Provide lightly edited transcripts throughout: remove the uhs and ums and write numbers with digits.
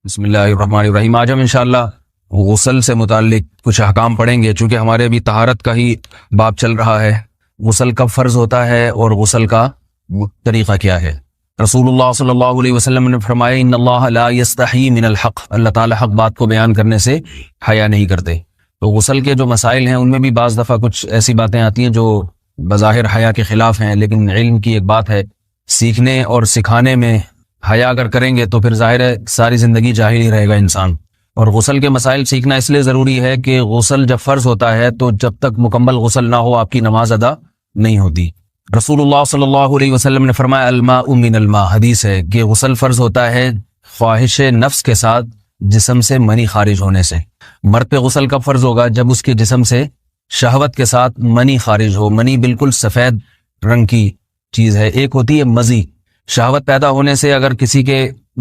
بسم اللہ الرحمن الرحیم۔ آج ہم انشاءاللہ غسل سے متعلق کچھ احکام پڑھیں گے، چونکہ ہمارے ابھی طہارت کا ہی باب چل رہا ہے۔ غسل کب فرض ہوتا ہے اور غسل کا طریقہ کیا ہے؟ رسول اللہ صلی اللہ علیہ وسلم نے فرمایا ان اللہ لا یستحی من الحق، اللہ تعالی حق بات کو بیان کرنے سے حیا نہیں کرتے۔ تو غسل کے جو مسائل ہیں ان میں بھی بعض دفعہ کچھ ایسی باتیں آتی ہیں جو بظاہر حیا کے خلاف ہیں، لیکن علم کی ایک بات ہے، سیکھنے اور سکھانے میں حیا اگر کریں گے تو پھر ظاہر ہے ساری زندگی جاہل ہی رہے گا انسان۔ اور غسل کے مسائل سیکھنا اس لیے ضروری ہے کہ غسل جب فرض ہوتا ہے تو جب تک مکمل غسل نہ ہو آپ کی نماز ادا نہیں ہوتی۔ رسول اللہ صلی اللہ علیہ وسلم نے فرمایا الماء من الماء، حدیث ہے کہ غسل فرض ہوتا ہے خواہش نفس کے ساتھ جسم سے منی خارج ہونے سے۔ مرد پہ غسل کب فرض ہوگا؟ جب اس کے جسم سے شہوت کے ساتھ منی خارج ہو۔ منی بالکل سفید رنگ کی چیز ہے، ایک ہوتی ہے مزی۔ شہوت پیدا ہونے سے اگر کسی کے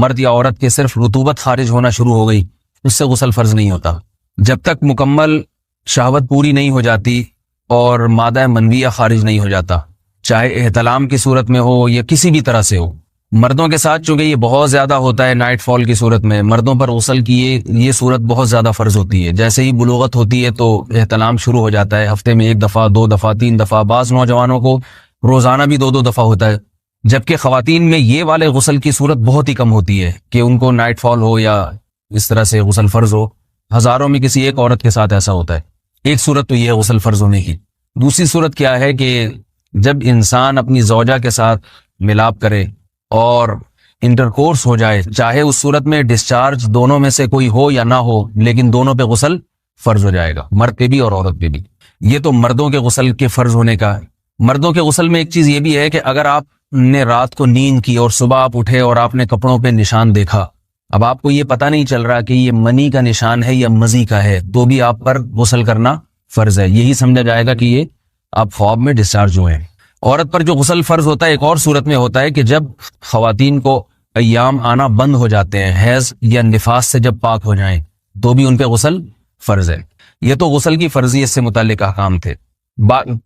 مرد یا عورت کے صرف رطوبت خارج ہونا شروع ہو گئی اس سے غسل فرض نہیں ہوتا۔ جب تک مکمل شہوت پوری نہیں ہو جاتی اور مادہ منویہ خارج نہیں ہو جاتا، چاہے احتلام کی صورت میں ہو یا کسی بھی طرح سے ہو۔ مردوں کے ساتھ چونکہ یہ بہت زیادہ ہوتا ہے، نائٹ فال کی صورت میں مردوں پر غسل کی یہ صورت بہت زیادہ فرض ہوتی ہے۔ جیسے ہی بلوغت ہوتی ہے تو احتلام شروع ہو جاتا ہے، ہفتے میں 1 دفعہ 2 دفعہ 3 دفعہ، بعض نوجوانوں کو روزانہ بھی 2 دفعہ ہوتا ہے، جبکہ خواتین میں یہ والے غسل کی صورت بہت ہی کم ہوتی ہے کہ ان کو نائٹ فال ہو یا اس طرح سے غسل فرض ہو۔ ہزاروں میں کسی ایک عورت کے ساتھ ایسا ہوتا ہے۔ ایک صورت تو یہ ہے غسل فرض ہونے کی۔ دوسری صورت کیا ہے کہ جب انسان اپنی زوجہ کے ساتھ ملاپ کرے اور انٹرکورس ہو جائے، چاہے اس صورت میں ڈسچارج دونوں میں سے کوئی ہو یا نہ ہو، لیکن دونوں پہ غسل فرض ہو جائے گا، مرد پہ بھی اور عورت پہ بھی۔ یہ تو مردوں کے غسل کے فرض ہونے کا ہے۔ مردوں کے غسل میں ایک چیز یہ بھی ہے کہ اگر آپ نے رات کو نیند کی اور صبح آپ اٹھے اور آپ نے کپڑوں پہ نشان دیکھا، اب آپ کو یہ پتہ نہیں چل رہا کہ یہ منی کا نشان ہے یا مزی کا ہے، تو بھی آپ پر غسل کرنا فرض ہے۔ یہی سمجھا جائے گا کہ یہ آپ خواب میں ڈسچارج ہوئے ہیں۔ عورت پر جو غسل فرض ہوتا ہے ایک اور صورت میں ہوتا ہے کہ جب خواتین کو ایام آنا بند ہو جاتے ہیں، حیض یا نفاس سے جب پاک ہو جائیں تو بھی ان پہ غسل فرض ہے۔ یہ تو غسل کی فرضیت سے متعلق احکام تھے۔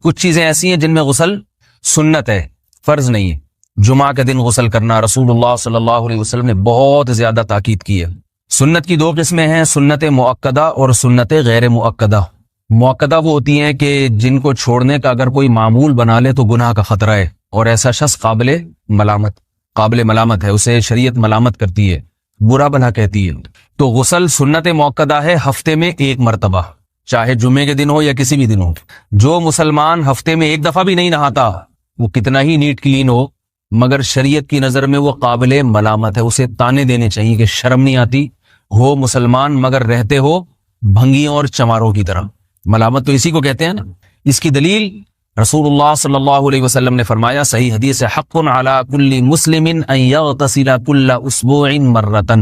کچھ چیزیں ایسی ہیں جن میں غسل سنت ہے، فرض نہیں ہے۔ جمعہ کے دن غسل کرنا رسول اللہ صلی اللہ علیہ وسلم نے بہت زیادہ تاکید کی ہے۔ سنت کی 2 قسمیں ہیں، سنت مؤکدہ اور سنت غیر مؤکدہ۔ مؤکدہ وہ ہوتی ہیں کہ جن کو چھوڑنے کا اگر کوئی معمول بنا لے تو گناہ کا خطرہ ہے اور ایسا شخص قابل ملامت ہے، اسے شریعت ملامت کرتی ہے، برا بھلا کہتی ہے۔ تو غسل سنت مؤکدہ ہے، ہفتے میں 1 مرتبہ، چاہے جمعے کے دن ہو یا کسی بھی دن ہو۔ جو مسلمان ہفتے میں 1 دفعہ بھی نہیں نہاتا، وہ کتنا ہی نیٹ کلین ہو، مگر شریعت کی نظر میں وہ قابل ملامت ہے، اسے تانے دینے چاہیے کہ شرم نہیں آتی ہو مسلمان مگر رہتے ہو بھنگیوں اور چماروں کی طرح۔ ملامت تو اسی کو کہتے ہیں نا۔ اس کی دلیل رسول اللہ صلی اللہ علیہ وسلم نے فرمایا، صحیح حدیث ہے، حق علی کل مسلم ان یغتسل کل اسبوع مرۃ،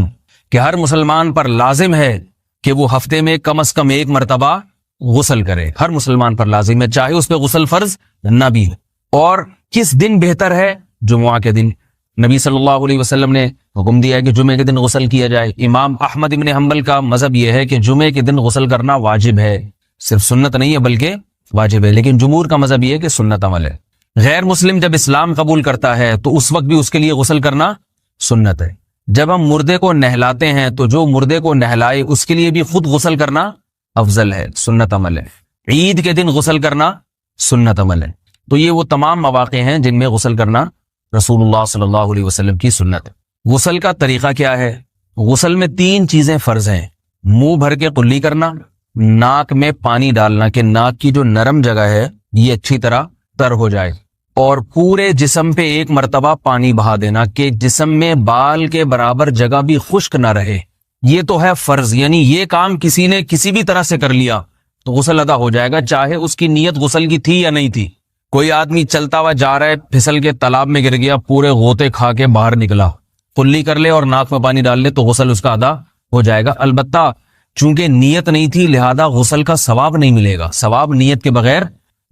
کہ ہر مسلمان پر لازم ہے کہ وہ ہفتے میں کم از کم 1 مرتبہ غسل کرے۔ ہر مسلمان پر لازم ہے، چاہے اس پہ غسل فرض نہ بھی ہو۔ اور کس دن بہتر ہے؟ جمعہ کے دن۔ نبی صلی اللہ علیہ وسلم نے حکم دیا ہے کہ جمعے کے دن غسل کیا جائے۔ امام احمد ابن حنبل کا مذہب یہ ہے کہ جمعے کے دن غسل کرنا واجب ہے، صرف سنت نہیں ہے بلکہ واجب ہے، لیکن جمہور کا مذہب یہ ہے کہ سنت عمل ہے۔ غیر مسلم جب اسلام قبول کرتا ہے تو اس وقت بھی اس کے لیے غسل کرنا سنت ہے۔ جب ہم مردے کو نہلاتے ہیں تو جو مردے کو نہلائے اس کے لیے بھی خود غسل کرنا افضل ہے، سنت عمل ہے۔ عید کے دن غسل کرنا سنت عمل ہے۔ تو یہ وہ تمام مواقع ہیں جن میں غسل کرنا رسول اللہ صلی اللہ علیہ وسلم کی سنت ہے۔ غسل کا طریقہ کیا ہے؟ غسل میں 3 چیزیں فرض ہیں، منہ بھر کے قلی کرنا، ناک میں پانی ڈالنا کہ ناک کی جو نرم جگہ ہے یہ اچھی طرح تر ہو جائے، اور پورے جسم پہ 1 مرتبہ پانی بہا دینا کہ جسم میں بال کے برابر جگہ بھی خشک نہ رہے۔ یہ تو ہے فرض، یعنی یہ کام کسی نے کسی بھی طرح سے کر لیا تو غسل ادا ہو جائے گا، چاہے اس کی نیت غسل کی تھی یا نہیں تھی۔ کوئی آدمی چلتا ہوا جا رہا ہے، پھسل کے تالاب میں گر گیا، پورے غوطے کھا کے باہر نکلا، قلی کر لے اور ناک میں پانی ڈال لے تو غسل اس کا ادا ہو جائے گا۔ البتہ چونکہ نیت نہیں تھی لہذا غسل کا ثواب نہیں ملے گا، ثواب نیت کے بغیر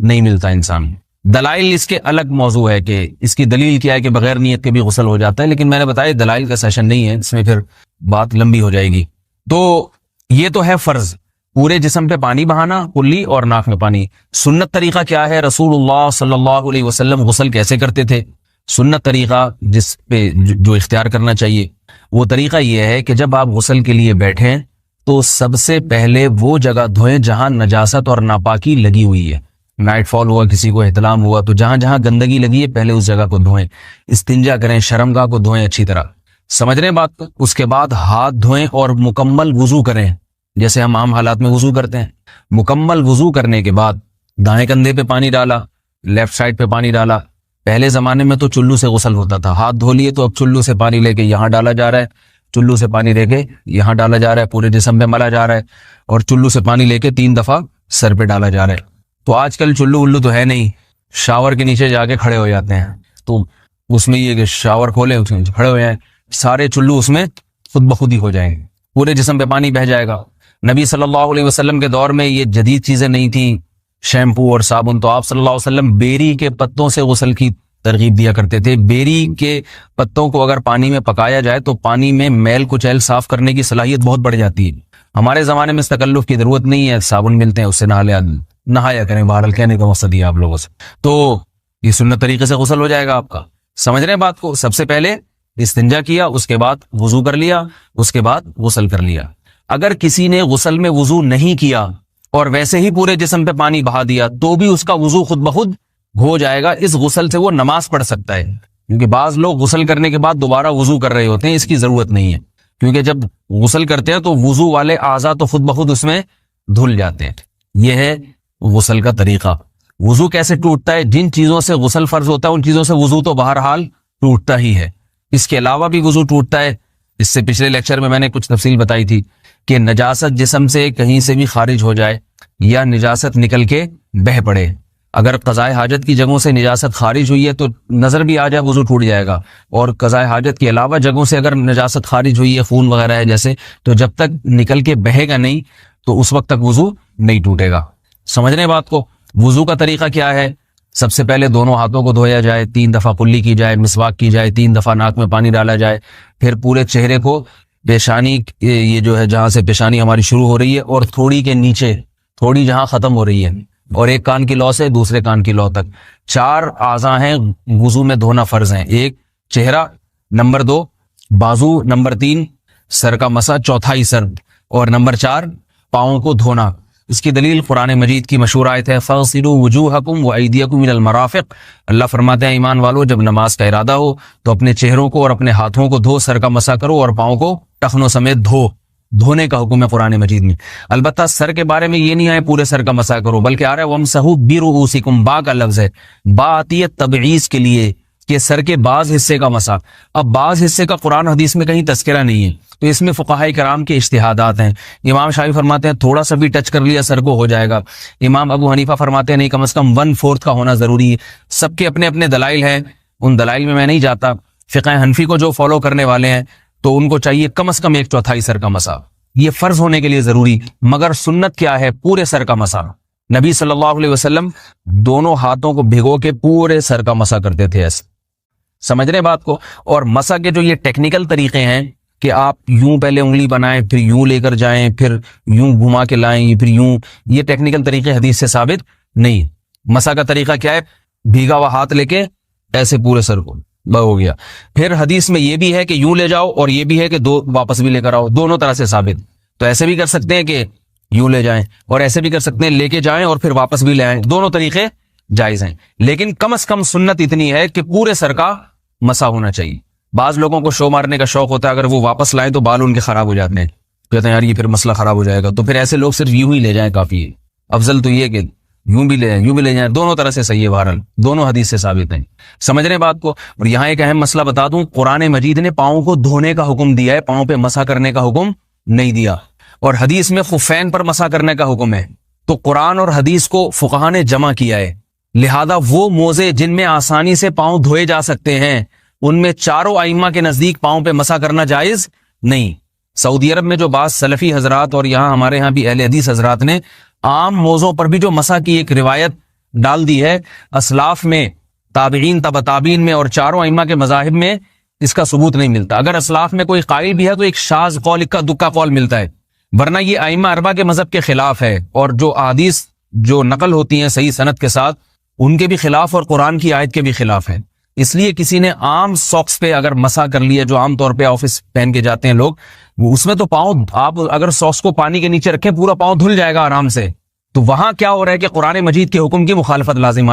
نہیں ملتا انسان۔ دلائل اس کے الگ موضوع ہے کہ اس کی دلیل کیا ہے کہ بغیر نیت کے بھی غسل ہو جاتا ہے، لیکن میں نے بتایا دلائل کا سیشن نہیں ہے، اس میں پھر بات لمبی ہو جائے گی۔ تو یہ تو ہے فرض، پورے جسم پہ پانی بہانا، کلی اور ناک میں پانی۔ سنت طریقہ کیا ہے؟ رسول اللہ صلی اللہ علیہ وسلم غسل کیسے کرتے تھے؟ سنت طریقہ جس پہ جو اختیار کرنا چاہیے وہ طریقہ یہ ہے کہ جب آپ غسل کے لیے بیٹھیں تو سب سے پہلے وہ جگہ دھوئیں جہاں نجاست اور ناپاکی لگی ہوئی ہے. نائٹ فال ہوا, کسی کو احتلام ہوا, تو جہاں جہاں گندگی لگی ہے پہلے اس جگہ کو دھوئیں. استنجا کریں, شرمگاہ کو دھوئیں اچھی طرح. سمجھ رہے ہیں بات کو؟ اس کے بعد ہاتھ دھوئیں اور مکمل وضو کریں جیسے ہم عام حالات میں وضو کرتے ہیں. مکمل وضو کرنے کے بعد دائیں کندھے پہ پانی ڈالا, لیفٹ سائڈ پہ پانی ڈالا. پہلے زمانے میں تو چلو سے غسل ہوتا تھا, ہاتھ دھو لیے تو اب چلو سے پانی لے کے یہاں ڈالا جا رہا ہے, چلو سے پانی لے کے یہاں ڈالا جا رہا ہے, پورے جسم پہ ملا جا رہا ہے, اور چلو سے پانی لے کے 3 دفعہ سر پہ ڈالا جا رہا ہے. تو آج کل چلو الو تو ہے نہیں, شاور کے نیچے جا کے کھڑے ہو جاتے ہیں. تو اس میں یہ کہ شاور کھولے اس میں کھڑے ہو جائیں, سارے چلو اس میں خود بخود ہی ہو جائیں گے, پورے جسم پہ پانی بہہ جائے گا. نبی صلی اللہ علیہ وسلم کے دور میں یہ جدید چیزیں نہیں تھیں, شیمپو اور صابن. تو آپ صلی اللہ علیہ وسلم بیری کے پتوں سے غسل کی ترغیب دیا کرتے تھے. بیری کے پتوں کو اگر پانی میں پکایا جائے تو پانی میں میل کچیل صاف کرنے کی صلاحیت بہت بڑھ جاتی ہے. ہمارے زمانے میں اس تکلف کی ضرورت نہیں ہے, صابن ملتے ہیں اس سے نہایا کریں. بہرحال کہنے کا مقصد یہ آپ لوگوں سے, تو یہ سنت طریقے سے غسل ہو جائے گا آپ کا. سمجھ رہے ہیں بات کو؟ سب سے پہلے استنجا کیا, اس کے بعد وضو کر لیا, اس کے بعد غسل کر لیا. اگر کسی نے غسل میں وضو نہیں کیا اور ویسے ہی پورے جسم پہ پانی بہا دیا تو بھی اس کا وضو خود بخود ہو جائے گا. اس غسل سے وہ نماز پڑھ سکتا ہے, کیونکہ بعض لوگ غسل کرنے کے بعد دوبارہ وضو کر رہے ہوتے ہیں. اس کی ضرورت نہیں ہے, کیونکہ جب غسل کرتے ہیں تو وضو والے اعضاء تو خود بخود اس میں دھل جاتے ہیں. یہ ہے غسل کا طریقہ. وضو کیسے ٹوٹتا ہے؟ جن چیزوں سے غسل فرض ہوتا ہے ان چیزوں سے وضو تو بہرحال ٹوٹتا ہی ہے. اس کے علاوہ بھی وضو ٹوٹتا ہے. اس سے پچھلے لیکچر میں نے کچھ تفصیل بتائی تھی کہ نجاست جسم سے کہیں سے بھی خارج ہو جائے یا نجاست نکل کے بہہ پڑے. اگر قضاء حاجت کی جگہوں سے نجاست خارج ہوئی ہے تو نظر بھی آ جائے وضو ٹوٹ جائے گا, اور قضاء حاجت کے علاوہ جگہوں سے اگر نجاست خارج ہوئی ہے, خون وغیرہ ہے جیسے, تو جب تک نکل کے بہے گا نہیں تو اس وقت تک وضو نہیں ٹوٹے گا. سمجھ رہے بات کو؟ وضو کا طریقہ کیا ہے؟ سب سے پہلے دونوں ہاتھوں کو دھویا جائے, 3 دفعہ کلی کی جائے, مسواک کی جائے, 3 دفعہ ناک میں پانی ڈالا جائے, پھر پورے چہرے کو پیشانی, یہ جو ہے جہاں سے پیشانی ہماری شروع ہو رہی ہے اور تھوڑی کے نیچے تھوڑی جہاں ختم ہو رہی ہے, اور ایک کان کی لو سے دوسرے کان کی لو تک 4 اعضاء ہیں وضو میں دھونا فرض ہیں. 1 چہرہ, نمبر 2 بازو, نمبر 3 سر کا مسا, چوتھا ہی سر, اور نمبر 4 پاؤں کو دھونا. اس کی دلیل قرآن مجید کی مشہور آیت ہے فَاغْسِلُوا وُجُوهَكُمْ وَأَيْدِيَكُمْ مِنَ الْمَرَافِقِ. اللہ فرماتے ہیں ایمان والو, جب نماز کا ارادہ ہو تو اپنے چہروں کو اور اپنے ہاتھوں کو دھو, سر کا مسا کرو اور پاؤں کو ٹخنوں سمیت دھو. دھونے کا حکم ہے قرآن مجید میں. البتہ سر کے بارے میں یہ نہیں آئے پورے سر کا مسا کرو, بلکہ آ رہا ہے وَامْسَحُوا بِرُؤُوسِكُمْ. با کا لفظ ہے, با آتی ہے تبعیض کے لیے کہ سر کے بعض حصے کا مسا. اب بعض حصے کا قرآن حدیث میں کہیں تذکرہ نہیں ہے, تو اس میں فقہاء کرام کے اجتہادات ہیں. امام شافعی فرماتے ہیں تھوڑا سا بھی ٹچ کر لیا سر کو ہو جائے گا. امام ابو حنیفہ فرماتے ہیں نہیں, کم از کم 1/4 کا ہونا ضروری ہے. سب کے اپنے اپنے دلائل ہیں, ان دلائل میں نہیں جاتا. فقہ حنفی کو جو فالو کرنے والے ہیں تو ان کو چاہیے کم از کم 1/4 سر کا مسا, یہ فرض ہونے کے لیے ضروری. مگر سنت کیا ہے؟ پورے سر کا مسا. نبی صلی اللہ علیہ وسلم دونوں ہاتھوں کو بھگو کے پورے سر کا مسا کرتے تھے ایسے. سمجھ رہے بات کو؟ اور مسا کے جو یہ ٹیکنیکل طریقے ہیں کہ آپ یوں پہلے انگلی بنائیں, پھر یوں لے کر جائیں, پھر یوں گھما کے لائیں, پھر یوں, یہ ٹیکنیکل طریقے حدیث سے ثابت نہیں. مسا کا طریقہ کیا ہے؟ بھیگا ہوا ہاتھ لے کے ایسے پورے سر کو ہو گیا. پھر حدیث میں یہ بھی ہے کہ یوں لے جاؤ اور یہ بھی ہے کہ 2 واپس بھی لے کر آؤ, دونوں طرح سے ثابت. تو ایسے بھی کر سکتے ہیں کہ یوں لے جائیں, اور ایسے بھی کر سکتے ہیں لے کے جائیں اور پھر واپس بھی لے آئیں, دونوں طریقے جائز ہیں. لیکن کم از کم سنت اتنی ہے کہ پورے سر کا مسا ہونا چاہیے. بعض لوگوں کو شو مارنے کا شوق ہوتا ہے, اگر وہ واپس لائیں تو بال ان کے خراب ہو جاتے ہیں, کہتے ہیں یار یہ پھر مسئلہ خراب ہو جائے گا, تو پھر ایسے لوگ صرف یوں ہی لے جائیں کافی ہے. افضل تو یہ کہ یوں بھی لے جائیں یوں بھی لے جائیں, دونوں طرح سے صحیح ہے. بہرحال دونوں حدیث سے ثابت ہیں. سمجھ رہے ہیں بات کو؟ اور یہاں ایک اہم مسئلہ بتا دوں, قرآن مجید نے پاؤں کو دھونے کا حکم دیا ہے, پاؤں پہ مسا کرنے کا حکم نہیں دیا. اور حدیث میں خفین پر مسا کرنے کا حکم ہے. تو قرآن اور حدیث کو فقہا نے جمع کیا ہے, لہذا وہ موزے جن میں آسانی سے پاؤں دھوئے جا سکتے ہیں ان میں چاروں ائمہ کے نزدیک پاؤں پہ مسا کرنا جائز نہیں. سعودی عرب میں جو بعض سلفی حضرات اور یہاں ہمارے ہاں بھی اہل حدیث حضرات نے عام موضوع پر بھی جو مسا کی ایک روایت ڈال دی ہے, اسلاف میں, تابعین, تبع تابعین میں اور چاروں ائمہ کے مذاہب میں اس کا ثبوت نہیں ملتا. اگر اسلاف میں کوئی قائل بھی ہے تو ایک شاذ قول, اکا دکا قول ملتا ہے, ورنہ یہ ائمہ اربعہ کے مذہب کے خلاف ہے. اور جو احادیث جو نقل ہوتی ہیں صحیح سند کے ساتھ ان کے بھی خلاف اور قرآن کی آیت کے بھی خلاف ہے. اس لیے کسی نے عام ساکس پہ اگر مسا کر لیا، جو عام طور پہ آفس پہن کے جاتے ہیں لوگ، اس میں تو پاؤں، آپ اگر ساکس کو پانی کے نیچے رکھیں پورا پاؤں دھل جائے گا آرام سے. تو وہاں کیا ہو رہا ہے کہ قرآن مجید کے حکم کی مخالفت لازم